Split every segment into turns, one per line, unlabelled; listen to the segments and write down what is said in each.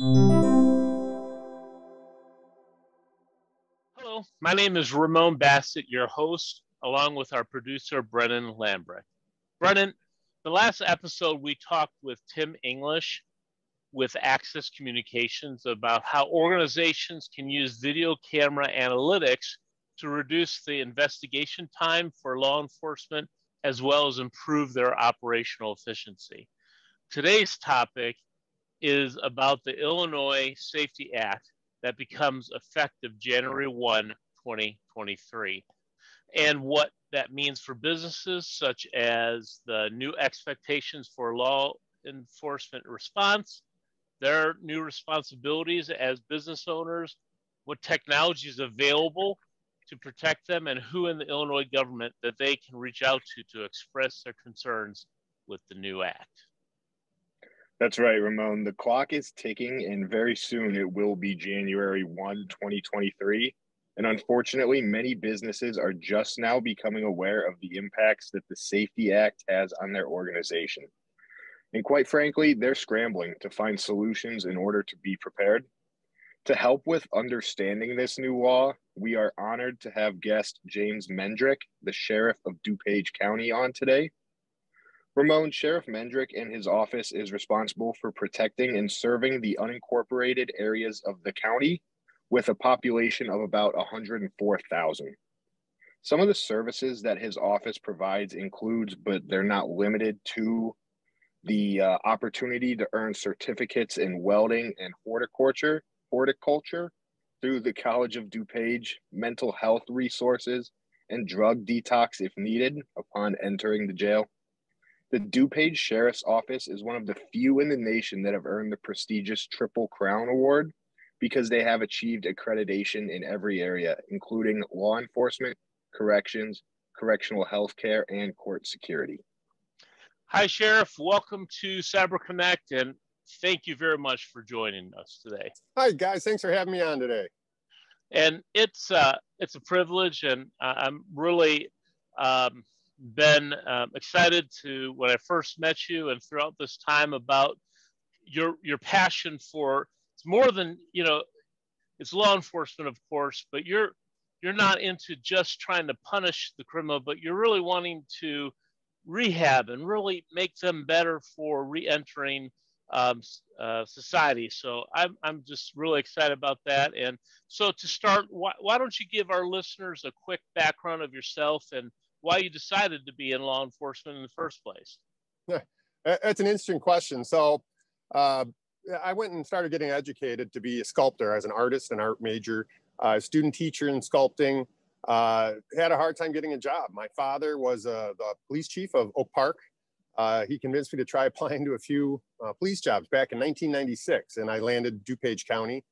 Hello, my name is Ramon Bassett, your host, along with our producer, Brennan Lambrick. Brennan, the last episode we talked with Tim English with Access Communications about how organizations can use video camera analytics to reduce the investigation time for law enforcement as well as improve their operational efficiency. Today's topic is about the Illinois Safety Act that becomes effective January 1, 2023, and what that means for businesses, such as the new expectations for law enforcement response, their new responsibilities as business owners, what technology is available to protect them, and who in the Illinois government that they can reach out to express their concerns with the new act.
That's right, Ramon. The clock is ticking, and very soon it will be January 1, 2023. And unfortunately, many businesses are just now becoming aware of the impacts that the Safety Act has on their organization. And quite frankly, they're scrambling to find solutions in order to be prepared. To help with understanding this new law, we are honored to have guest James Mendrick, the Sheriff of DuPage County, on today. Ramon, Sheriff Mendrick and his office is responsible for protecting and serving the unincorporated areas of the county with a population of about 104,000. Some of the services that his office provides includes, but they're not limited to, the opportunity to earn certificates in welding and horticulture through the College of DuPage, mental health resources, and drug detox if needed upon entering the jail. The DuPage Sheriff's Office is one of the few in the nation that have earned the prestigious Triple Crown Award because they have achieved accreditation in every area, including law enforcement, corrections, correctional health care, and court security.
Hi, Sheriff. Welcome to Cyber Connect, and thank you very much for joining us today.
Hi, guys. Thanks for having me on today.
And it's a privilege, and I'm really been excited to when I first met you and throughout this time about your passion for, it's more than, it's law enforcement, of course, but you're not into just trying to punish the criminal, but you're really wanting to rehab and really make them better for re-entering society. So I'm just really excited about that. And so to start, why don't you give our listeners a quick background of yourself and why you decided to be in law enforcement in the first place?
Yeah, that's an interesting question. So I went and started getting educated to be a sculptor as an artist, an art major, student teacher in sculpting. Had a hard time getting a job. My father was the police chief of Oak Park. He convinced me to try applying to a few police jobs back in 1996, and I landed DuPage County.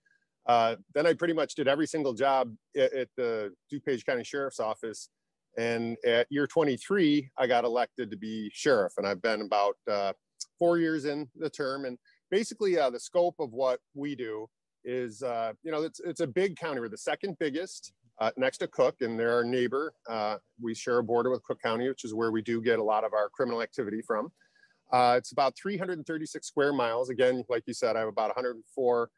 Then I pretty much did every single job at the DuPage County Sheriff's Office. And at year 23, I got elected to be sheriff, and I've been about 4 years in the term. And basically, the scope of what we do is, it's a big county. We're the second biggest, next to Cook, and they're our neighbor. We share a border with Cook County, which is where we do get a lot of our criminal activity from. It's about 336 square miles. Again, like you said, I have about 104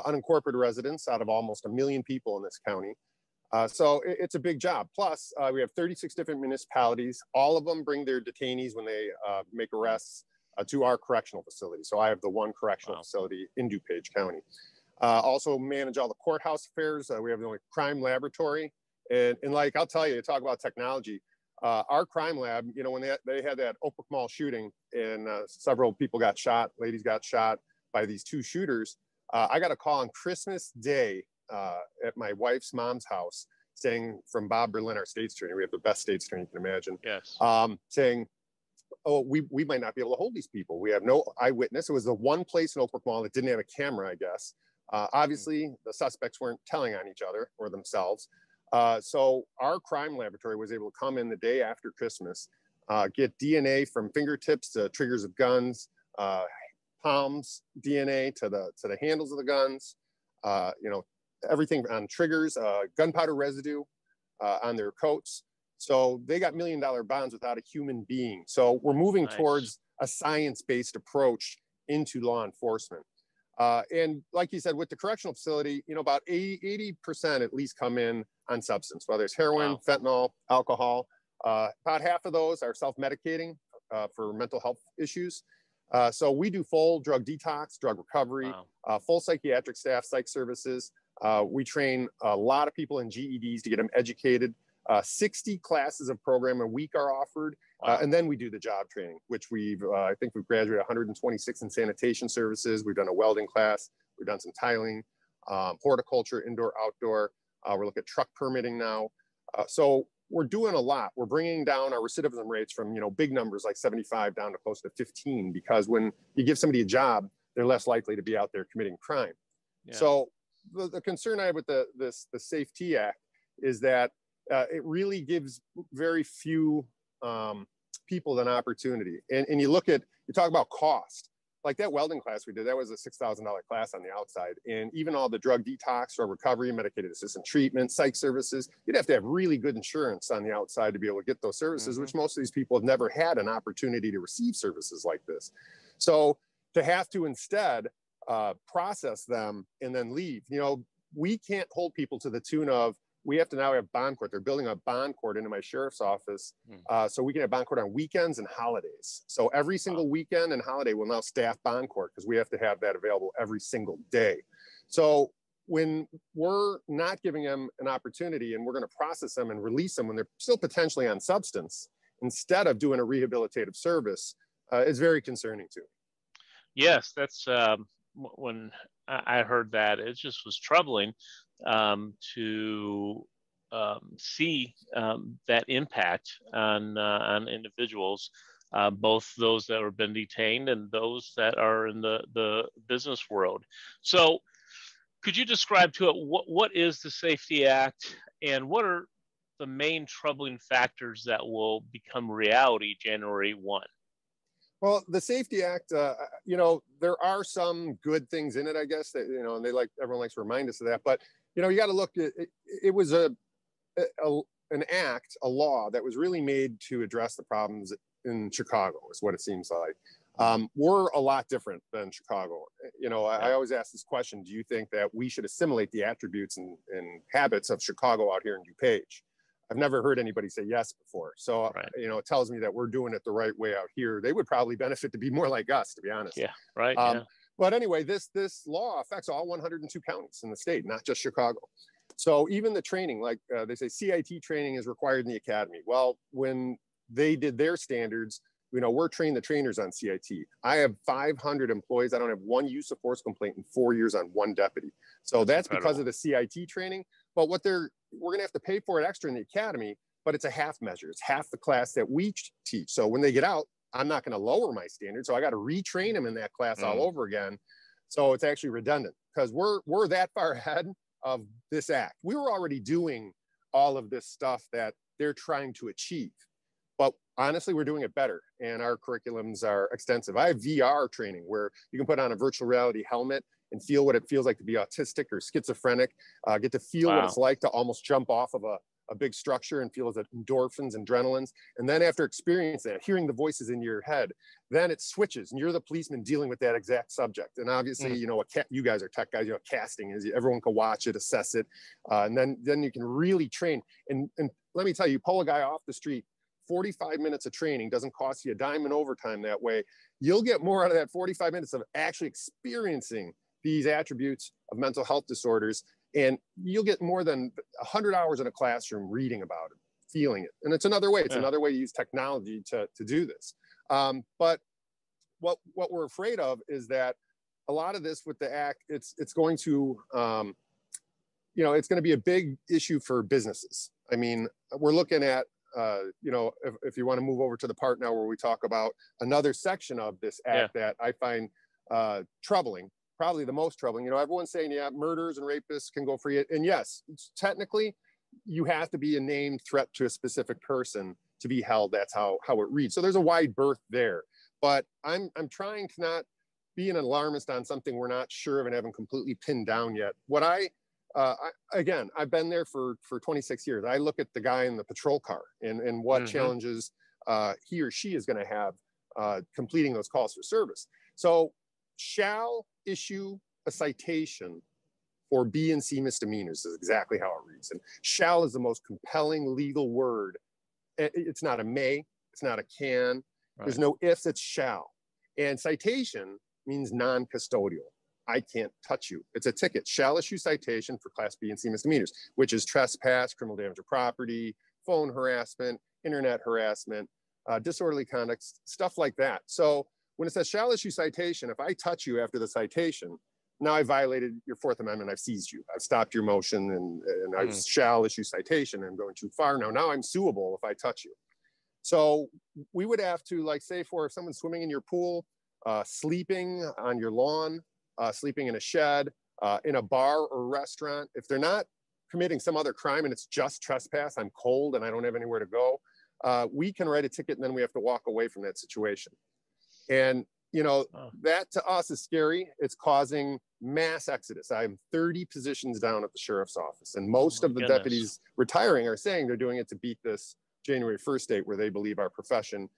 unincorporated residents out of almost 1 million people in this county. So it's a big job. Plus, we have 36 different municipalities. All of them bring their detainees when they make arrests to our correctional facility. So I have the one correctional facility in DuPage County. Also manage all the courthouse affairs. We have the only crime laboratory. And like, I'll tell you, talk about technology. Our crime lab, when they had that Oak Brook Mall shooting and several people got shot, ladies got shot by these two shooters. I got a call on Christmas Day at my wife's mom's house saying from Bob Berlin, our state's attorney, we have the best state's attorney you can imagine,
yes,
saying, oh, we might not be able to hold these people. We have no eyewitness. It was the one place in Oak Brook Mall that didn't have a camera, I guess. Obviously, the suspects weren't telling on each other or themselves. So our crime laboratory was able to come in the day after Christmas, get DNA from fingertips to triggers of guns, palms DNA to the handles of the guns, everything on triggers, gunpowder residue on their coats. So they got $1 million bonds without a human being. So we're moving towards a science-based approach into law enforcement. And like you said, with the correctional facility, about 80% at least come in on substance, whether it's heroin, fentanyl, alcohol. About half of those are self-medicating for mental health issues. So we do full drug detox, drug recovery, full psychiatric staff, psych services. We train a lot of people in GEDs to get them educated. 60 classes of program a week are offered. And then we do the job training, which I think we've graduated 126 in sanitation services. We've done a welding class. We've done some tiling, horticulture, indoor, outdoor. We're looking at truck permitting now. So we're doing a lot. We're bringing down our recidivism rates from, big numbers like 75 down to close to 15, because when you give somebody a job, they're less likely to be out there committing crime. Yeah. So the concern I have with the Safety Act is that it really gives very few people an opportunity. And you talk about cost. Like that welding class we did, that was a $6,000 class on the outside. And even all the drug detox, drug recovery, medicated assistant treatment, psych services, you'd have to have really good insurance on the outside to be able to get those services, which most of these people have never had an opportunity to receive services like this. So to have to instead process them and then leave, we can't hold people to the tune of, we have to now have bond court. They're building a bond court into my sheriff's office. So we can have bond court on weekends and holidays. So every single weekend and holiday will now staff bond court because we have to have that available every single day. So when we're not giving them an opportunity and we're going to process them and release them when they're still potentially on substance, instead of doing a rehabilitative service, it's very concerning to me.
Yes, that's when I heard that, it just was troubling to see that impact on individuals, both those that have been detained and those that are in the business world. So could you describe to it what is the Safety Act and what are the main troubling factors that will become reality January 1?
Well, the Safety Act, there are some good things in it, I guess, that, and everyone likes to remind us of that. But, you got to look at it was an act, a law that was really made to address the problems in Chicago, is what it seems like. We're a lot different than Chicago. I always ask this question: do you think that we should assimilate the attributes and habits of Chicago out here in DuPage? I've never heard anybody say yes before. So, it tells me that we're doing it the right way out here. They would probably benefit to be more like us, to be honest.
Yeah, right.
But anyway, this law affects all 102 counties in the state, not just Chicago. So even the training, like they say, CIT training is required in the academy. Well, when they did their standards, we're trained the trainers on CIT. I have 500 employees. I don't have one use of force complaint in 4 years on one deputy. So that's because of the CIT training. But we're going to have to pay for it extra in the academy, but it's a half measure. It's half the class that we teach. So when they get out, I'm not going to lower my standards. So I got to retrain them in that class all over again. So it's actually redundant because we're that far ahead of this act. We were already doing all of this stuff that they're trying to achieve. But honestly, we're doing it better. And our curriculums are extensive. I have VR training where you can put on a virtual reality helmet and feel what it feels like to be autistic or schizophrenic, get to feel what it's like to almost jump off of a big structure and feel the endorphins and adrenalines. And then after experiencing that, hearing the voices in your head, then it switches and you're the policeman dealing with that exact subject. And obviously, you guys are tech guys, casting is everyone can watch it, assess it. And then you can really train. And let me tell you, pull a guy off the street, 45 minutes of training doesn't cost you a dime in overtime that way. You'll get more out of that 45 minutes of actually experiencing these attributes of mental health disorders. And you'll get more than 100 hours in a classroom reading about it, feeling it. And it's another way. It's another way to use technology to do this. But what we're afraid of is that a lot of this with the act, it's going to, it's going to be a big issue for businesses. I mean, we're looking at, if you want to move over to the part now where we talk about another section of this act that I find troubling. Probably the most troubling. Everyone's saying, murderers and rapists can go free. And yes, technically, you have to be a named threat to a specific person to be held. That's how it reads. So there's a wide berth there. But I'm trying to not be an alarmist on something we're not sure of and haven't completely pinned down yet. What I've been there for 26 years. I look at the guy in the patrol car and what challenges he or she is going to have completing those calls for service. So shall issue a citation for B and C misdemeanors is exactly how it reads. And shall is the most compelling legal word. It's not a may, it's not a can. Right. There's no ifs, it's shall. And citation means non-custodial. I can't touch you. It's a ticket. Shall issue citation for Class B and C misdemeanors, which is trespass, criminal damage to property, phone harassment, internet harassment, disorderly conduct, stuff like that. So when it says shall issue citation, if I touch you after the citation, now I violated your Fourth Amendment. I've seized you. I've stopped your motion, and I shall issue citation. I'm going too far now. Now I'm suable if I touch you. So we would have to, like, say, for if someone's swimming in your pool, sleeping on your lawn, sleeping in a shed, in a bar or restaurant, if they're not committing some other crime and it's just trespass, I'm cold and I don't have anywhere to go, we can write a ticket and then we have to walk away from that situation. And, you know, that to us is scary. It's causing mass exodus. I'm 30 positions down at the sheriff's office, and most of the deputies retiring are saying they're doing it to beat this January 1st date where they believe our profession,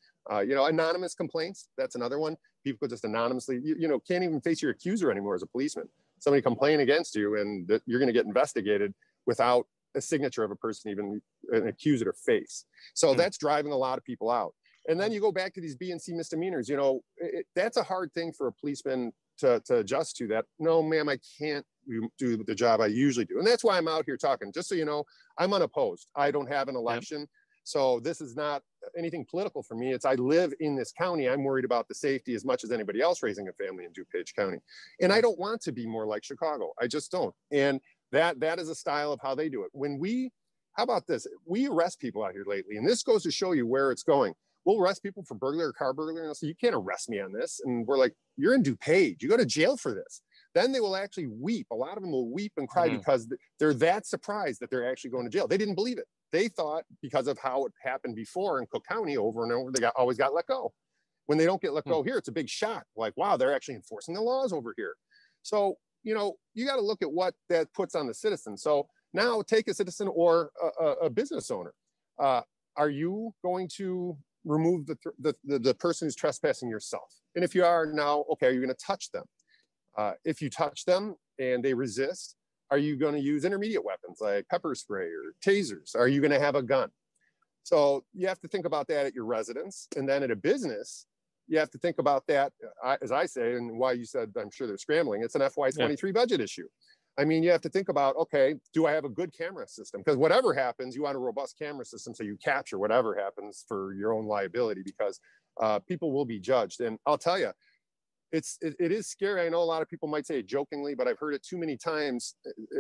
you know, anonymous complaints, that's another one. People just anonymously, you know, can't even face your accuser anymore as a policeman. Somebody complain against you and you're going to get investigated without a signature of a person, even an accuser face. So that's driving a lot of people out. And then you go back to these B and C misdemeanors, you know, that's a hard thing for a policeman to adjust to. That, no, ma'am, I can't do the job I usually do. And that's why I'm out here talking. Just so you know, I'm unopposed. I don't have an election. So this is not anything political for me. It's, I live in this county. I'm worried about the safety as much as anybody else raising a family in DuPage County. And I don't want to be more like Chicago. I just don't. And that is a style of how they do it. How about this? We arrest people out here lately, and this goes to show you where it's going. We'll arrest people for burglary or car burglary, and they'll say, you can't arrest me on this. And we're like, you're in DuPage. You go to jail for this. Then they will actually weep. A lot of them will weep and cry because they're that surprised that they're actually going to jail. They didn't believe it. They thought, because of how it happened before in Cook County over and over, they always got let go. When they don't get let go here, it's a big shock. Like, wow, they're actually enforcing the laws over here. So, you know, you got to look at what that puts on the citizen. So now take a citizen or a business owner. Are you going to remove the person who's trespassing yourself? And if you are now, okay, are you going to touch them? If you touch them and they resist, are you going to use intermediate weapons like pepper spray or tasers? Are you going to have a gun? So you have to think about that at your residence. And then at a business, you have to think about that, as I say, and why you said, I'm sure they're scrambling. It's an FY23 budget issue. I mean, you have to think about, okay, do I have a good camera system? Because whatever happens, you want a robust camera system so you capture whatever happens for your own liability, because people will be judged. And I'll tell you, it is scary. I know a lot of people might say it jokingly, but I've heard it too many times,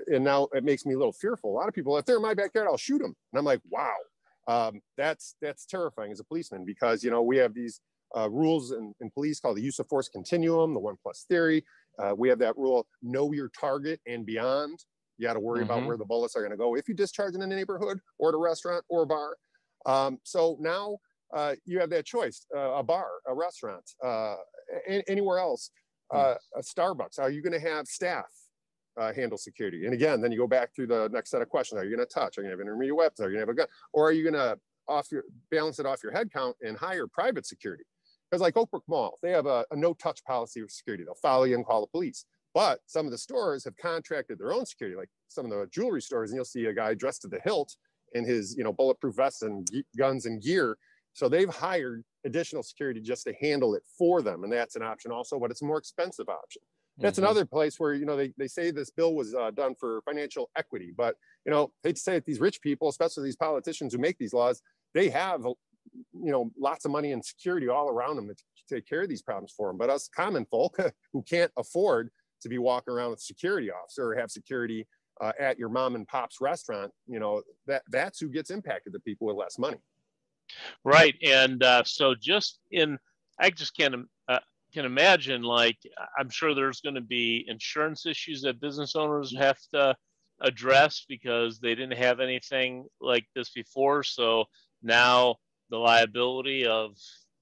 and now it makes me a little fearful. A lot of people, if they're in my backyard, I'll shoot them. And I'm like, wow, that's terrifying as a policeman, because, you know, we have these rules in police called the use of force continuum, the 1+ theory. We have that rule, know your target and beyond. You got to worry about where the bullets are going to go if you discharge in a neighborhood or at a restaurant or a bar. So now you have that choice, a bar, a restaurant, anywhere else, a Starbucks. Are you going to have staff handle security? And again, then you go back through the next set of questions. Are you going to touch? Are you going to have intermediate weapons? Are you going to have a gun? Or are you going to balance it off your head count and hire private security? Because like Oak Brook Mall, they have a no-touch policy with security. They'll follow you and call the police. But some of the stores have contracted their own security, like some of the jewelry stores, and you'll see a guy dressed to the hilt in his, you know, bulletproof vests and guns and gear. So they've hired additional security just to handle it for them. And that's an option also, but it's a more expensive option. That's another place where, you know, they say this bill was done for financial equity. But, you know, hate to say it, these rich people, especially these politicians who make these laws, they have, you know, lots of money and security all around them to take care of these problems for them. But us common folk who can't afford to be walking around with a security officer or have security at your mom and pop's restaurant, you know, that's who gets impacted, the people with less money.
Right. And so I just can imagine, like, I'm sure there's going to be insurance issues that business owners have to address because they didn't have anything like this before. So now the liability of,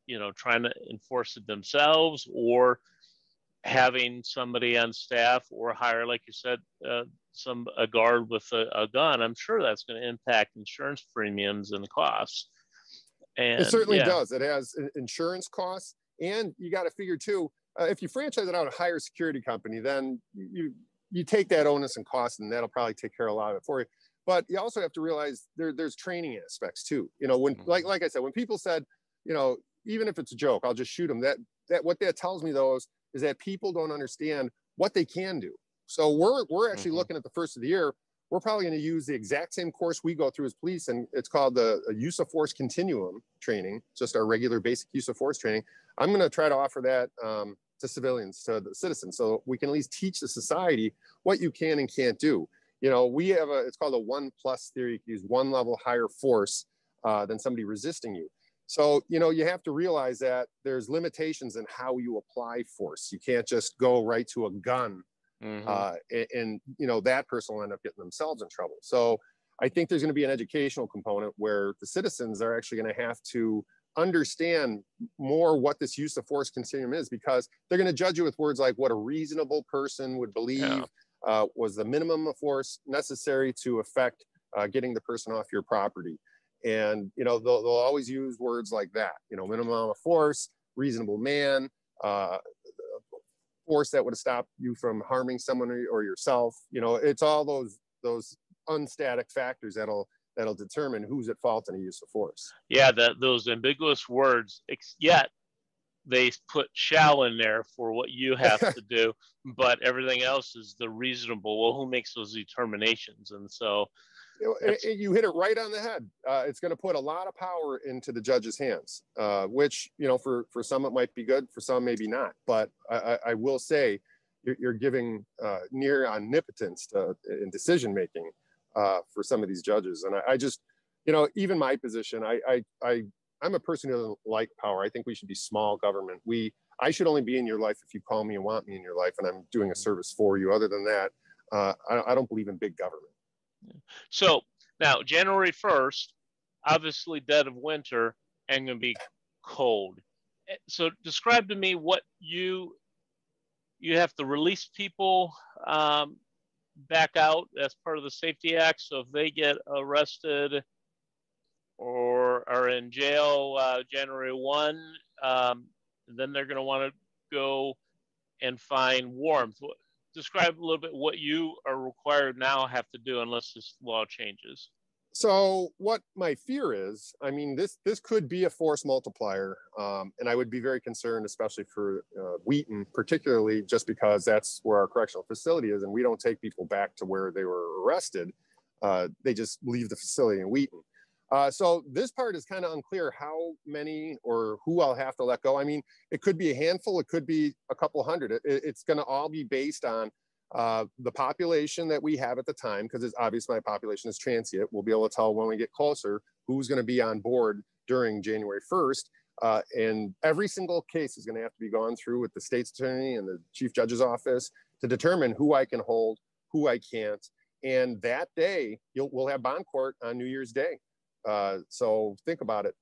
you know, trying to enforce it themselves or having somebody on staff or hire, like you said, a guard with a gun, I'm sure that's going to impact insurance premiums and the costs. And
it certainly does. It has insurance costs. And you got to figure too, if you franchise it out a higher security company, then you take that onus and cost, and that'll probably take care of a lot of it for you. But you also have to realize there's training aspects too. You know, when like I said, when people said, you know, even if it's a joke, I'll just shoot them. That what that tells me though is that people don't understand what they can do. So we're actually looking at the first of the year. We're probably going to use the exact same course we go through as police, and it's called the use of force continuum training, just our regular basic use of force training. I'm going to try to offer that to civilians, to the citizens, so we can at least teach the society what you can and can't do. You know, we have it's called a 1+ theory. You can use one level higher force than somebody resisting you. So, you know, you have to realize that there's limitations in how you apply force. You can't just go right to a gun. And you know, that person will end up getting themselves in trouble. So I think there's going to be an educational component where the citizens are actually going to have to understand more what this use of force continuum is, because they're going to judge you with words like what a reasonable person would believe was the minimum of force necessary to affect getting the person off your property. And, you know, they'll always use words like that, you know, minimum of force, reasonable man, force that would have stopped you from harming someone or yourself. You know, it's all those unstatic factors that'll determine who's at fault in a use of force.
Yeah, those ambiguous words, yet they put shall in there for what you have to do, but everything else is the reasonable. Well, who makes those determinations? And so
you hit it right on the head. It's going to put a lot of power into the judge's hands, which, you know, for some it might be good, for some maybe not. But I will say you're giving near omnipotence in decision making for some of these judges. And I just, you know, even my position, I'm a person who doesn't like power. I think we should be small government. I should only be in your life if you call me and want me in your life, and I'm doing a service for you. Other than that, I don't believe in big government.
So now January 1st, obviously dead of winter and going to be cold. So describe to me what you have to release people back out as part of the Safety Act. So if they get arrested or are in jail January 1, then they're going to want to go and find warmth. Describe a little bit what you are required now have to do unless this law changes.
So what my fear is, I mean, this could be a force multiplier, and I would be very concerned, especially for Wheaton, particularly just because that's where our correctional facility is, and we don't take people back to where they were arrested. They just leave the facility in Wheaton. So this part is kind of unclear how many or who I'll have to let go. I mean, it could be a handful, it could be a couple hundred. It's going to all be based on the population that we have at the time, because it's obvious my population is transient. We'll be able to tell when we get closer who's going to be on board during January 1st. And every single case is going to have to be gone through with the state's attorney and the chief judge's office to determine who I can hold, who I can't. And that day, we'll have bond court on New Year's Day. So think about it.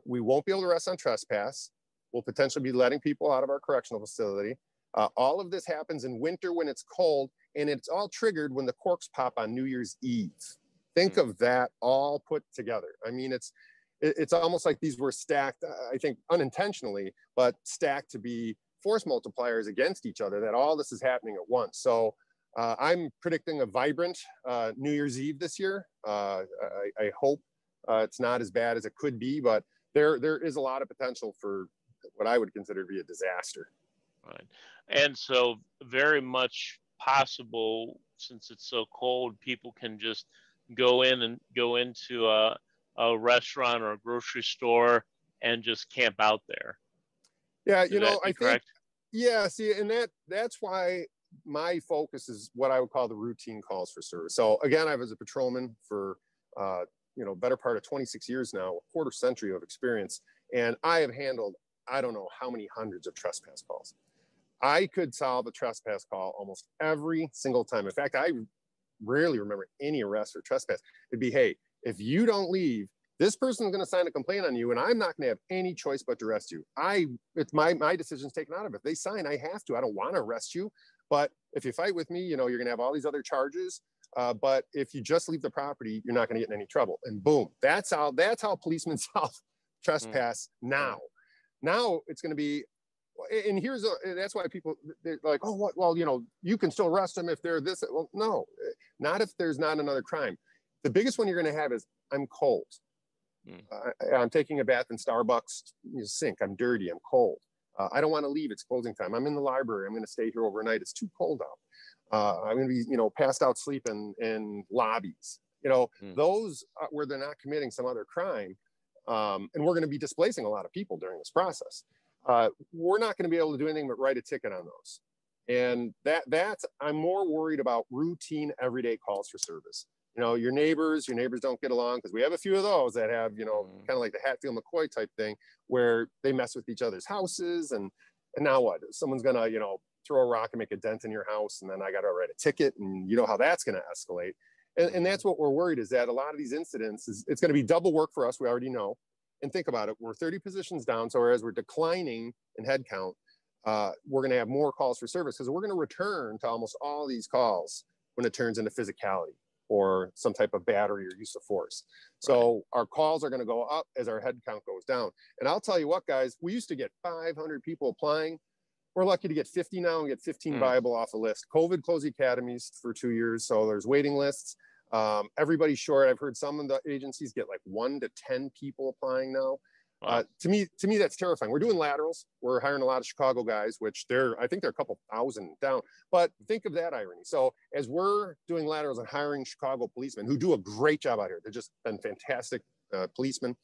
We won't be able to arrest on trespass. We'll potentially be letting people out of our correctional facility. All of this happens in winter when it's cold, and it's all triggered when the corks pop on New Year's Eve. Think of that all put together. I mean, it's almost like these were stacked, I think unintentionally, but stacked to be force multipliers against each other, that all this is happening at once. So I'm predicting a vibrant New Year's Eve this year. I hope it's not as bad as it could be, but there is a lot of potential for what I would consider to be a disaster.
Right. And so very much possible, since it's so cold, people can just go into a restaurant or a grocery store and just camp out there.
Yeah, you know, I think, yeah, see, and that's why my focus is what I would call the routine calls for service. So again, I was a patrolman for, better part of 26 years now, a quarter century of experience. And I have handled, I don't know how many hundreds of trespass calls. I could solve a trespass call almost every single time. In fact, I rarely remember any arrest or trespass. It'd be, hey, if you don't leave, this person's going to sign a complaint on you, and I'm not going to have any choice but to arrest you. It's my decision's taken out of it. If they sign, I have to. I don't want to arrest you. But if you fight with me, you're going to have all these other charges. But if you just leave the property, you're not going to get in any trouble. And boom, that's how policemen solve trespass now. Now it's going to be, and that's why people, they're like, oh, what? Well, you can still arrest them if they're this. Well, no, not if there's not another crime. The biggest one you're going to have is I'm cold. I'm taking a bath in Starbucks sink. I'm dirty. I'm cold. I don't want to leave. It's closing time. I'm in the library. I'm going to stay here overnight. It's too cold out. I'm going to be, passed out sleeping in lobbies. Those where they're not committing some other crime. And we're going to be displacing a lot of people during this process. We're not going to be able to do anything but write a ticket on those. And that's, I'm more worried about routine everyday calls for service. Your neighbors don't get along, because we have a few of those that have, kind of like the Hatfield McCoy type thing, where they mess with each other's houses. And now what? Someone's going to, throw a rock and make a dent in your house, and then I got to write a ticket, and you know how that's going to escalate. And that's what we're worried, is that a lot of these incidents, it's going to be double work for us. We already know. And think about it. We're 30 positions down. So as we're declining in headcount, we're going to have more calls for service, because we're going to return to almost all these calls when it turns into physicality or some type of battery or use of force. So our calls are going to go up as our headcount goes down. And I'll tell you what, guys, we used to get 500 people applying. We're lucky to get 50 now and get 15 viable off the list. COVID closed the academies for 2 years. So there's waiting lists. Everybody's short. I've heard some of the agencies get like 1 to 10 people applying now. Wow. To me, that's terrifying. We're doing laterals. We're hiring a lot of Chicago guys, which I think they're a couple thousand down. But think of that irony. So as we're doing laterals and hiring Chicago policemen who do a great job out here, they've just been fantastic policemen.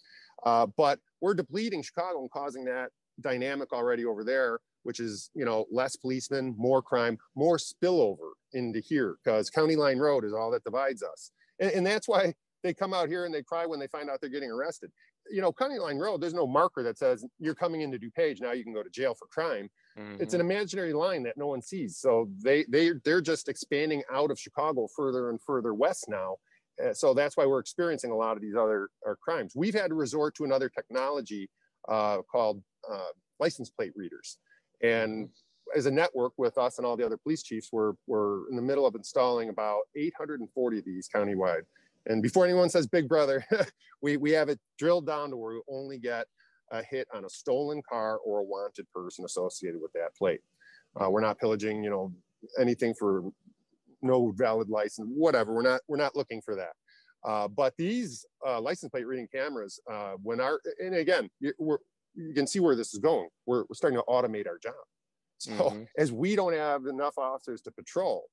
But we're depleting Chicago and causing that dynamic already over there, which is, less policemen, more crime, more spillover into here, because County Line Road is all that divides us. And that's why they come out here and they cry when they find out they're getting arrested. County Line Road, there's no marker that says you're coming into DuPage, now you can go to jail for crime. It's an imaginary line that no one sees. So they're just expanding out of Chicago further and further west now. So that's why we're experiencing a lot of these other crimes. We've had to resort to another technology called license plate readers. And as a network with us and all the other police chiefs, we're in the middle of installing about 840 of these countywide. And before anyone says Big Brother, we have it drilled down to where we only get a hit on a stolen car or a wanted person associated with that plate. We're not pillaging, anything for no valid license, whatever. We're not looking for that. But these license plate reading cameras, and again, you can see where this is going. We're starting to automate our job. So as we don't have enough officers to patrol,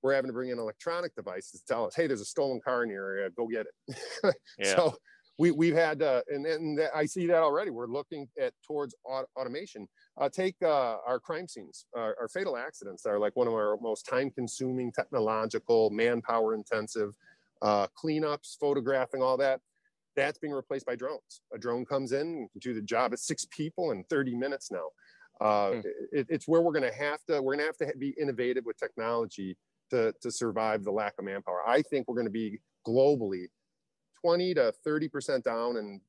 we're having to bring in electronic devices to tell us, hey, there's a stolen car in your area, go get it. So we've had, and I see that already. We're looking towards automation. Take our crime scenes. Our fatal accidents are like one of our most time-consuming, technological, manpower-intensive cleanups, photographing, all that. That's being replaced by drones. A drone comes in and can do the job of 6 people in 30 minutes now. It's where we're going to have to be innovative with technology to survive the lack of manpower. I think we're going to be globally 20 to 30% down in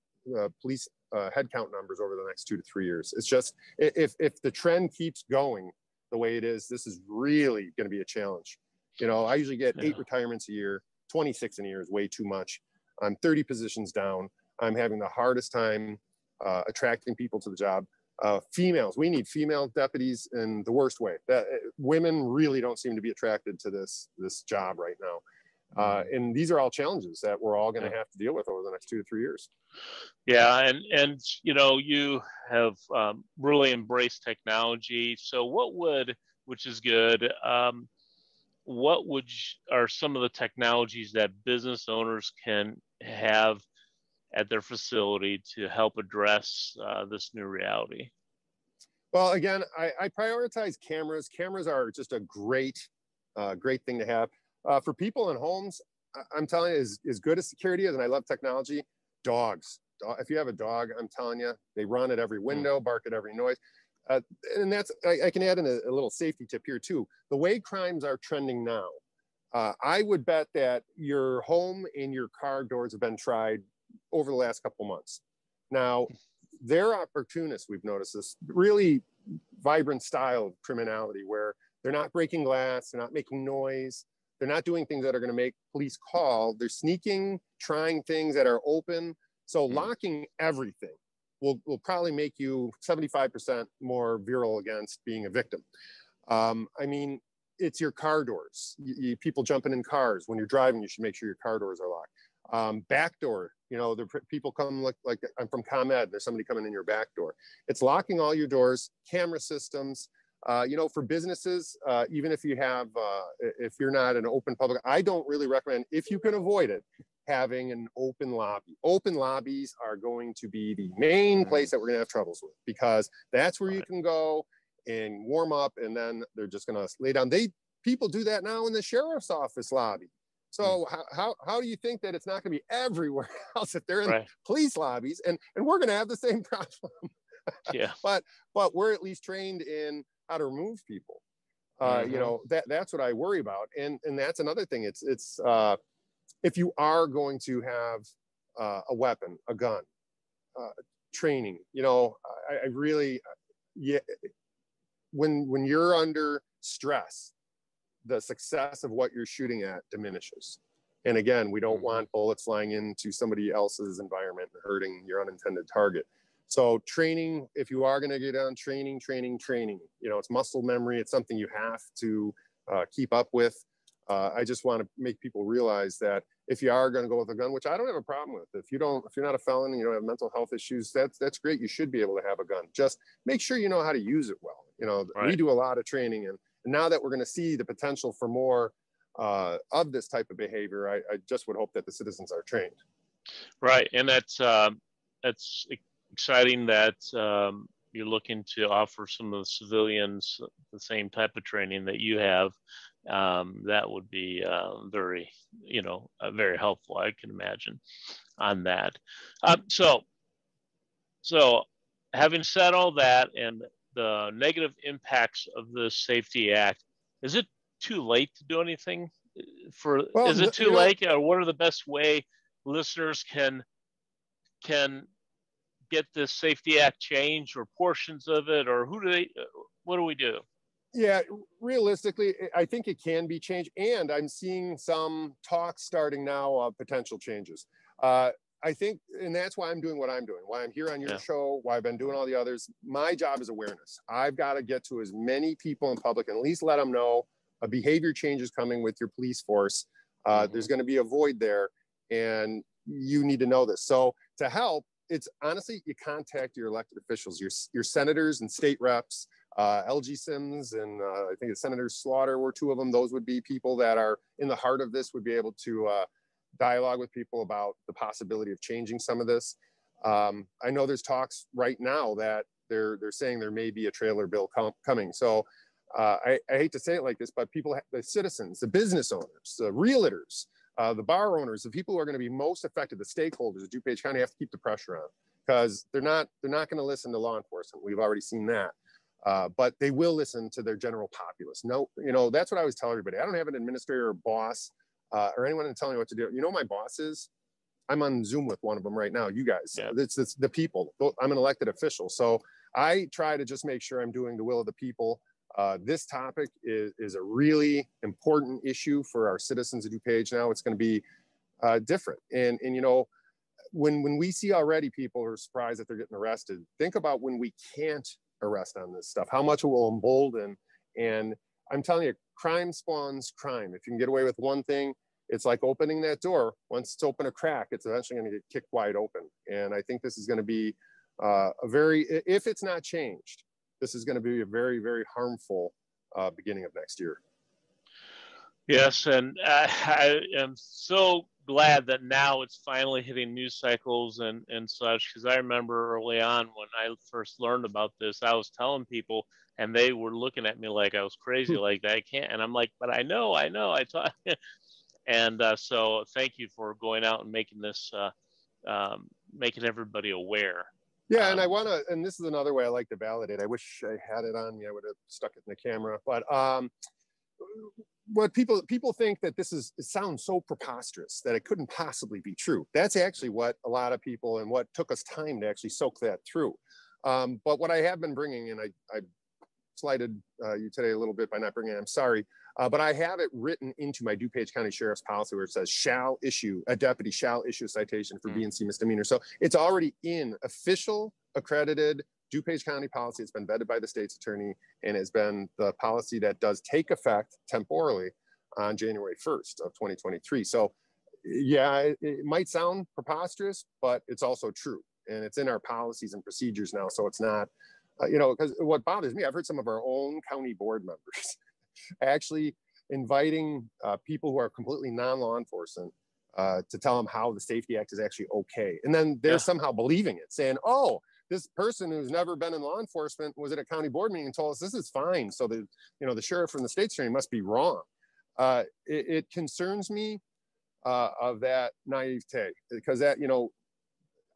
police headcount numbers over the next 2 to 3 years. It's just, if the trend keeps going the way it is, this is really going to be a challenge. I usually get 8 retirements a year. 26 in a year is way too much. I'm 30 positions down. I'm having the hardest time attracting people to the job. Females, we need female deputies in the worst way. Women really don't seem to be attracted to this job right now. And these are all challenges that we're all going to have to deal with over the next 2 to 3 years.
Yeah, and you have really embraced technology. So which is good. Are some of the technologies that business owners can have at their facility to help address this new reality?
Well, again, I prioritize cameras. Cameras are just a great thing to have. For people in homes, I'm telling you, as good as security is, and I love technology, dogs. If you have a dog, I'm telling you, they run at every window, bark at every noise. And that's, I can add in a little safety tip here too. The way crimes are trending now, I would bet that your home and your car doors have been tried over the last couple months. Now, they're opportunists. We've noticed this really vibrant style of criminality where they're not breaking glass, they're not making noise, they're not doing things that are going to make police call. They're sneaking, trying things that are open. So locking everything will probably make you 75% more virile against being a victim. I mean, it's your car doors. People jumping in cars. When you're driving, you should make sure your car doors are locked. Back door, you know, the people come like I'm from ComEd, there's somebody coming in your back door. It's locking all your doors, camera systems. You know, for businesses, even if you have, if you're not an open public, I don't really recommend, if you can avoid it, having an open lobby. Open lobbies are going to be the main place that we're gonna have troubles with, because that's where you can go and warm up, and then they're just gonna lay down. People do that now in the sheriff's office lobby. So how do you think that it's not gonna be everywhere else if they're in police lobbies? And we're gonna have the same problem.
Yeah.
But we're at least trained in how to remove people. You know, that's what I worry about. And that's another thing. It's if you are going to have a weapon, a gun, training, you know, I really, when you're under stress, the success of what you're shooting at diminishes. And again, we don't want bullets flying into somebody else's environment and hurting your unintended target. So training, if you are going to get on training, you know, it's muscle memory. It's something you have to keep up with. I just want to make people realize that if you are going to go with a gun, which I don't have a problem with, if you're not a felon and you don't have mental health issues, that's great. You should be able to have a gun. Just make sure you know how to use it well. You know, we do a lot of training, and now that we're going to see the potential for more of this type of behavior, I just would hope that the citizens are trained.
Right, and that's exciting that you're looking to offer some of the civilians the same type of training that you have. That would be very, you know, very helpful, I can imagine, on that. So having said all that and the negative impacts of the Safety Act, is it too late to do anything? Is it too late, or what are the best way listeners can get this Safety Act changed, or portions of it, or what do we do?
Yeah, realistically, I think it can be changed, and I'm seeing some talk starting now of potential changes. I think, and that's why I'm doing what I'm doing, why I'm here on your show, why I've been doing all the others. My job is awareness. I've got to get to as many people in public and at least let them know a behavior change is coming with your police force. There's going to be a void there, and you need to know this. So to help, it's honestly, you contact your elected officials, your senators and state reps. LG Sims and I think it's Senator Slaughter were two of them. Those would be people that are in the heart of this, would be able to dialogue with people about the possibility of changing some of this. I know there's talks right now that they're saying there may be a trailer bill coming. So I hate to say it like this, but people, the citizens, the business owners, the realtors, the bar owners, the people who are going to be most affected, the stakeholders of DuPage County, have to keep the pressure on, because they're not going to listen to law enforcement. We've already seen that. But they will listen to their general populace. No, you know, that's what I always tell everybody. I don't have an administrator or boss or anyone to tell me what to do. You know, my boss is, I'm on Zoom with one of them right now. You guys, it's the people. I'm an elected official. So I try to just make sure I'm doing the will of the people. This topic is a really important issue for our citizens of DuPage now. It's going to be different. And you know, when we see already people are surprised that they're getting arrested, think about when we can't arrest on this stuff, how much it will embolden. And I'm telling you, crime spawns crime. If you can get away with one thing, it's like opening that door. Once it's open a crack, it's eventually going to get kicked wide open. And I think this is going to be if it's not changed, this is going to be a very, very harmful beginning of next year.
Yes, and I am so glad that now it's finally hitting news cycles and such, because I remember early on when I first learned about this, I was telling people and they were looking at me like I was crazy, like that I can't. And I'm like, but I know, I taught. And so thank you for going out and making this, making everybody aware.
Yeah, and I want to, and this is another way I like to validate. I wish I had it on me. I would have stuck it in the camera. But what people think that it sounds so preposterous that it couldn't possibly be true. That's actually what a lot of people, and what took us time to actually soak that through. But what I have been bringing, and I slighted you today a little bit by not bringing it, I'm sorry, but I have it written into my DuPage County Sheriff's policy where it says a deputy shall issue a citation for B and C misdemeanor. So it's already in official accredited DuPage County policy. It's been vetted by the state's attorney, and it's been the policy that does take effect temporally on January 1st of 2023. So yeah, it might sound preposterous, but it's also true. And it's in our policies and procedures now. So it's not, because what bothers me, I've heard some of our own county board members actually inviting people who are completely non-law enforcement to tell them how the Safety Act is actually okay. And then they're somehow believing it, saying, oh, this person who's never been in law enforcement was at a county board meeting and told us this is fine. So the sheriff from the state's attorney must be wrong. It concerns me of that naivete, because that,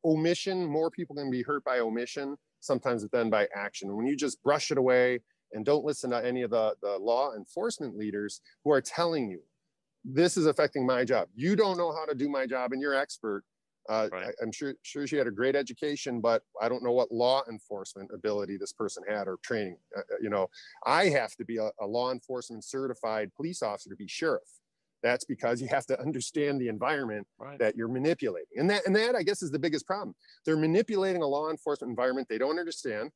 omission, more people can be hurt by omission sometimes than by action. When you just brush it away and don't listen to any of the law enforcement leaders who are telling you, this is affecting my job. You don't know how to do my job and you're expert. Right. I'm sure she had a great education, but I don't know what law enforcement ability this person had or training. I have to be a law enforcement certified police officer to be sheriff. That's because you have to understand the environment that you're manipulating. And that, I guess, is the biggest problem. They're manipulating a law enforcement environment they don't understand.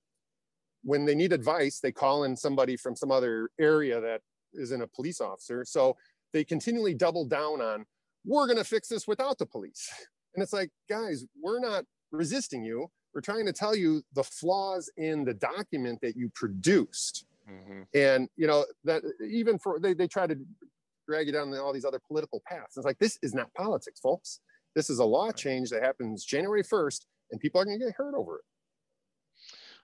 When they need advice, they call in somebody from some other area that isn't a police officer. So they continually double down on, we're going to fix this without the police. And it's like, guys, we're not resisting you. We're trying to tell you the flaws in the document that you produced. Mm-hmm. And, that even they try to drag you down all these other political paths. It's like, this is not politics, folks. This is a law change that happens January 1st, and people are going to get hurt over it.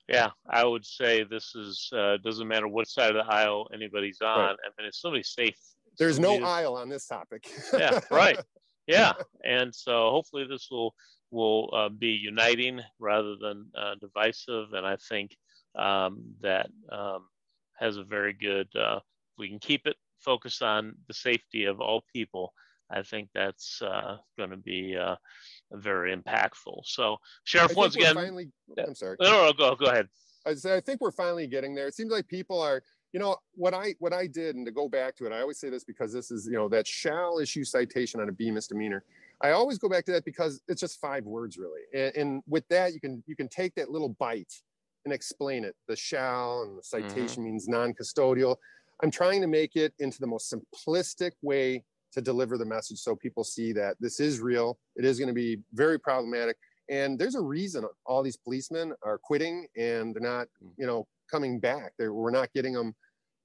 Yeah, I would say this is, doesn't matter what side of the aisle anybody's on. Right. I mean, if somebody's safe.
There's no aisle on this topic.
Yeah, right. Yeah. And so hopefully this will be uniting rather than divisive. And I think that has a very good, we can keep it focused on the safety of all people. I think that's going to be very impactful. So, Sheriff, once again,
I'm sorry.
No, go ahead.
I think we're finally getting there. It seems like people are, what I did, and to go back to it, I always say this because this is, that shall issue citation on a B misdemeanor. I always go back to that because it's just 5 words really. And with that, you can take that little bite and explain it. The shall and the citation means non-custodial. I'm trying to make it into the most simplistic way to deliver the message so people see that this is real. It is going to be very problematic. And there's a reason all these policemen are quitting and they're not, coming back. We're not getting them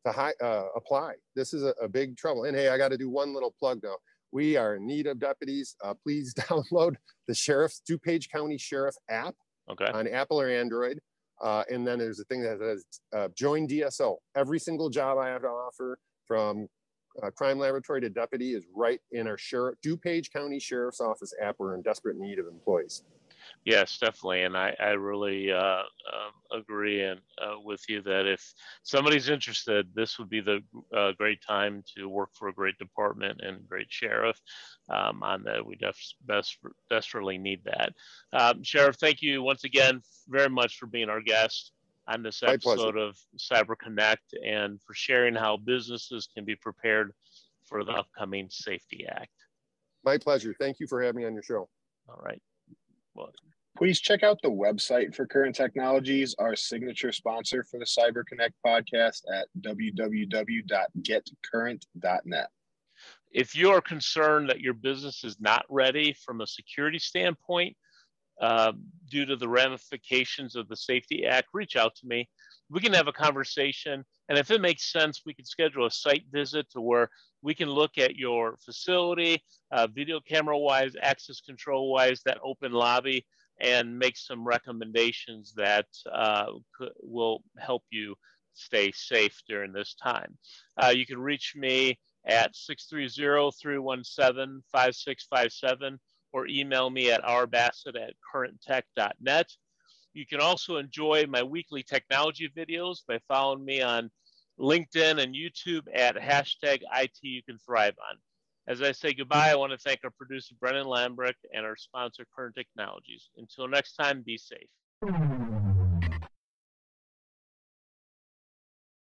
to apply. This is a big trouble. And hey, I got to do one little plug now. We are in need of deputies. Please download the DuPage County Sheriff app on Apple or Android. And then there's a thing that says join DSO. Every single job I have to offer, from crime laboratory to deputy, is right in our DuPage County Sheriff's Office app. We're in desperate need of employees.
Yes, definitely. And I really agree with you that if somebody's interested, this would be the great time to work for a great department and great sheriff on that. We desperately need that. Sheriff, thank you once again very much for being our guest on this episode of Cyber Connect and for sharing how businesses can be prepared for the upcoming Safety Act.
My pleasure. Thank you for having me on your show.
All right. Well,
please check out the website for Current Technologies, our signature sponsor for the Cyber Connect podcast, at www.getcurrent.net.
If you are concerned that your business is not ready from a security standpoint due to the ramifications of the Safety Act, reach out to me. We can have a conversation. And if it makes sense, we can schedule a site visit to where we can look at your facility, video camera wise, access control wise, that open lobby, and make some recommendations that will help you stay safe during this time. You can reach me at 630-317-5657 or email me at rbassett@currenttech.net. You can also enjoy my weekly technology videos by following me on LinkedIn and YouTube at #ITYouCanThriveOn. As I say goodbye, I want to thank our producer, Brennan Lambrick, and our sponsor, Current Technologies. Until next time, be safe.